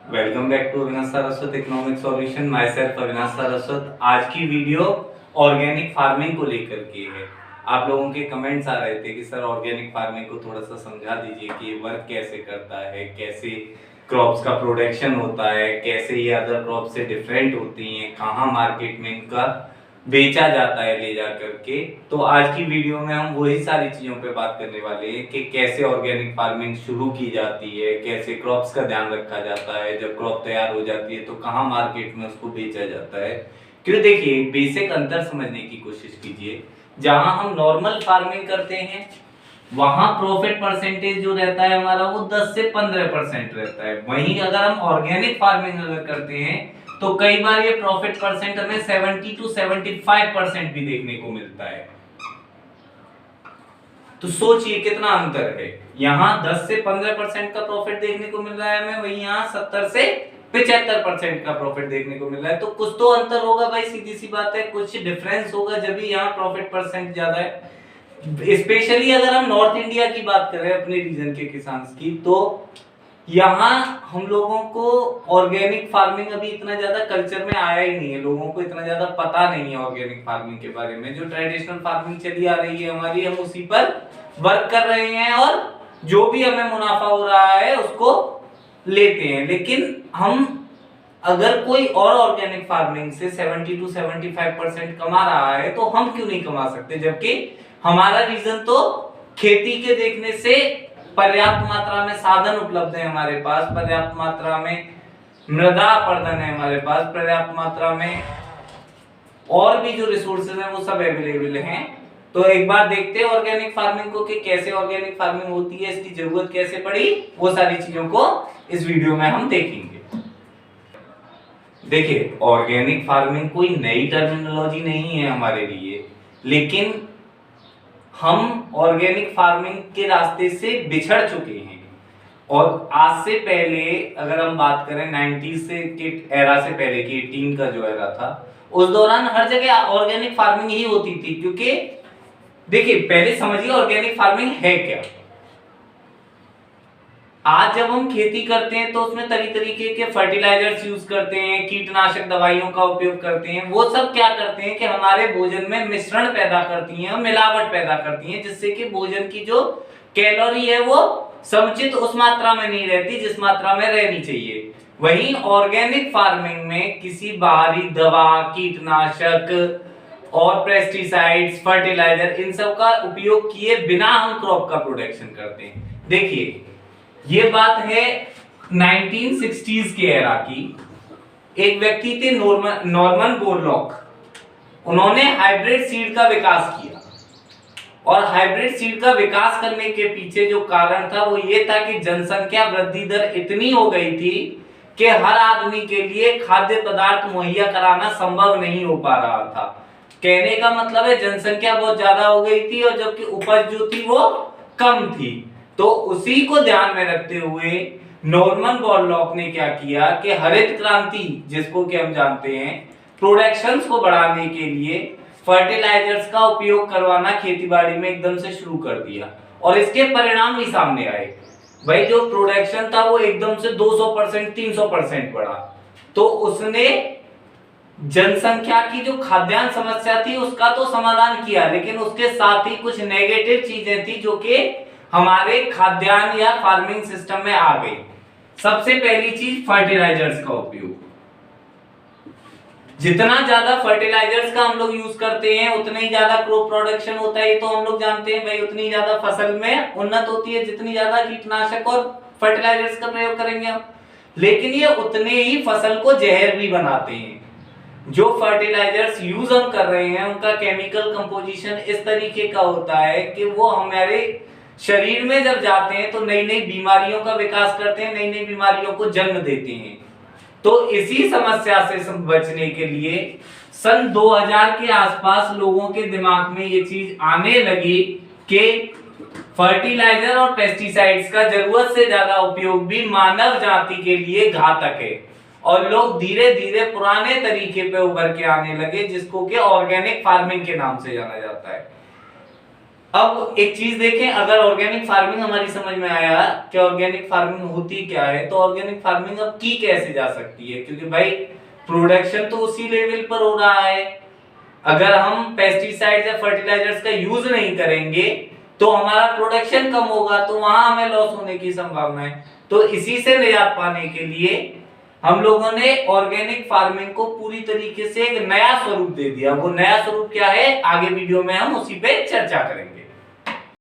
Welcome back to Avinash Saraswat economic solution. Myself Avinash Saraswat. आज की video organic farming को लेकर के है। आप लोगों के कमेंट्स आ रहे थे कि सर ऑर्गेनिक फार्मिंग को थोड़ा सा समझा दीजिए कि ये वर्क कैसे करता है, कैसे क्रॉप्स का प्रोडक्शन होता है, कैसे ये अदर क्रॉप से डिफरेंट होती हैं, कहाँ मार्केट में इनका बेचा जाता है ले जा करके। तो आज की वीडियो में हम वही सारी चीजों पे बात करने वाले हैं कि कैसे ऑर्गेनिक फार्मिंग शुरू की जाती है, कैसे क्रॉप्स का ध्यान रखा जाता है, जब क्रॉप तैयार हो जाती है तो कहाँ मार्केट में उसको बेचा जाता है। क्यों, देखिए बेसिक अंतर समझने की कोशिश कीजिए। जहां हम नॉर्मल फार्मिंग करते हैं वहां प्रॉफिट परसेंटेज जो रहता है हमारा वो 10 से 15% रहता है। वहीं अगर हम ऑर्गेनिक फार्मिंग अगर करते हैं तो कई बार ये प्रॉफिट परसेंट हमें 70 to 75% भी देखने को मिलता है। तो सोचिए कितना अंतर है। यहाँ 10 से 15% का प्रॉफिट देखने को मिल रहा है हमें, वहीं यहाँ 70 से 75% का प्रॉफिट देखने को मिल रहा है। तो कुछ तो अंतर होगा भाई, सीधी सी बात है, कुछ डिफरेंस होगा जब भी यहाँ प्रॉफिट परसेंट ज्यादा है। स्पेशली अगर हम नॉर्थ इंडिया की बात करें, अपने रीजन के किसान की, तो यहाँ हम लोगों को ऑर्गेनिक फार्मिंग अभी इतना ज्यादा कल्चर में आया ही नहीं है। लोगों को इतना ज्यादा पता नहीं है ऑर्गेनिक फार्मिंग के बारे में। जो ट्रेडिशनल फार्मिंग चली आ रही है हमारी, हम उसी पर वर्क कर रहे हैं और जो भी हमें मुनाफा हो रहा है उसको लेते हैं। लेकिन हम अगर कोई और ऑर्गेनिक फार्मिंग से 70 to 75% कमा रहा है तो हम क्यों नहीं कमा सकते, जबकि हमारा रीजन तो खेती के देखने से पर्याप्त मात्रा में साधन उपलब्ध है हमारे पास, पर्याप्त मात्रा में मृदा अपरदन है हमारे पास, पर्याप्त मात्रा में और भी जो रिसोर्सेज हैं वो सब अवेलेबल हैं। तो एक बार देखते हैं ऑर्गेनिक फार्मिंग को कि कैसे ऑर्गेनिक फार्मिंग होती है, इसकी जरूरत कैसे पड़ी, वो सारी चीजों को इस वीडियो में हम देखेंगे। देखिए ऑर्गेनिक फार्मिंग कोई नई टर्मिनोलॉजी नहीं है हमारे लिए, लेकिन हम ऑर्गेनिक फार्मिंग के रास्ते से बिछड़ चुके हैं। और आज से पहले अगर हम बात करें 90 से के एरा से पहले की 18 का जो एरा था, उस दौरान हर जगह ऑर्गेनिक फार्मिंग ही होती थी। क्योंकि देखिए पहले समझिए ऑर्गेनिक फार्मिंग है क्या। आज जब हम खेती करते हैं तो उसमें तरीके के फर्टिलाइजर्स यूज करते हैं, कीटनाशक दवाइयों का उपयोग करते हैं। वो सब क्या करते हैं कि हमारे भोजन में मिश्रण पैदा करती हैं, मिलावट पैदा करती हैं, जिससे कि भोजन की जो कैलोरी है वो समुचित उस मात्रा में नहीं रहती जिस मात्रा में रहनी चाहिए। वहीं ऑर्गेनिक फार्मिंग में किसी बाहरी दवा, कीटनाशक और पेस्टिसाइड्स, फर्टिलाइजर, इन सब का उपयोग किए बिना हम क्रॉप का प्रोडक्शन करते हैं। देखिए ये बात है 1960s के एरा की। एक व्यक्ति थे नॉर्मन बोरलॉक, उन्होंने हाइब्रिड सीड का विकास किया। और हाइब्रिड सीड का विकास करने के पीछे जो कारण था वो ये था कि जनसंख्या वृद्धि दर इतनी हो गई थी कि हर आदमी के लिए खाद्य पदार्थ मुहैया कराना संभव नहीं हो पा रहा था। कहने का मतलब है जनसंख्या बहुत ज्यादा हो गई थी और जबकि उपज जो थी वो कम थी। तो उसी को ध्यान में रखते हुए नॉर्मन बोरलॉक ने क्या किया कि हरित क्रांति, जिसको कि हम जानते हैं, प्रोडक्शंस को बढ़ाने के लिए फर्टिलाइजर्स का उपयोग करवाना खेतीबाड़ी में एकदम से शुरू कर दिया। और इसके परिणाम भी सामने आए। भाई जो प्रोडक्शन था वो एकदम से 200%, 300% बढ़ा। तो उसने जनसंख्या की जो खाद्यान्न समस्या थी उसका तो समाधान किया, लेकिन उसके साथ ही कुछ नेगेटिव चीजें थी जो कि हमारे खाद्यान्न या फार्मिंग सिस्टम में आ गई। सबसे पहली चीज फर्टिलाइजर्स का उपयोग। जितना ज्यादा फर्टिलाइजर्स का हम लोग यूज करते हैं उतना ही ज्यादा क्रॉप प्रोडक्शन होता है, ये तो हम लोग जानते हैं भाई। उतनी ज्यादा फसल में उन्नत होती है जितनी ज्यादा कीटनाशक और फर्टिलाइजर्स का प्रयोग करेंगे हम। लेकिन ये उतने ही फसल को जहर भी बनाते हैं। जो फर्टिलाइजर्स यूज हम कर रहे हैं उनका केमिकल कंपोजिशन इस तरीके का होता है कि वो हमारे शरीर में जब जाते हैं तो नई नई बीमारियों का विकास करते हैं, नई नई बीमारियों को जन्म देते हैं। तो इसी समस्या से बचने के लिए सन 2000 के आसपास लोगों के दिमाग में ये चीज आने लगी कि फर्टिलाइजर और पेस्टिसाइड्स का जरूरत से ज्यादा उपयोग भी मानव जाति के लिए घातक है। और लोग धीरे धीरे पुराने तरीके पे उभर के आने लगे, जिसको कि ऑर्गेनिक फार्मिंग के नाम से जाना जाता है। अब एक चीज देखें, अगर ऑर्गेनिक फार्मिंग हमारी समझ में आया कि ऑर्गेनिक फार्मिंग होती क्या है, तो ऑर्गेनिक फार्मिंग अब की कैसे जा सकती है, क्योंकि भाई प्रोडक्शन तो उसी लेवल पर हो रहा है। अगर हम पेस्टिसाइड्स या फर्टिलाइजर्स का यूज नहीं करेंगे तो हमारा प्रोडक्शन कम होगा, तो वहां हमें लॉस होने की संभावना है। तो इसी से निजात पाने के लिए हम लोगों ने ऑर्गेनिक फार्मिंग को पूरी तरीके से एक नया स्वरूप दे दिया। वो नया स्वरूप क्या है, आगे वीडियो में हम उसी पे चर्चा करेंगे।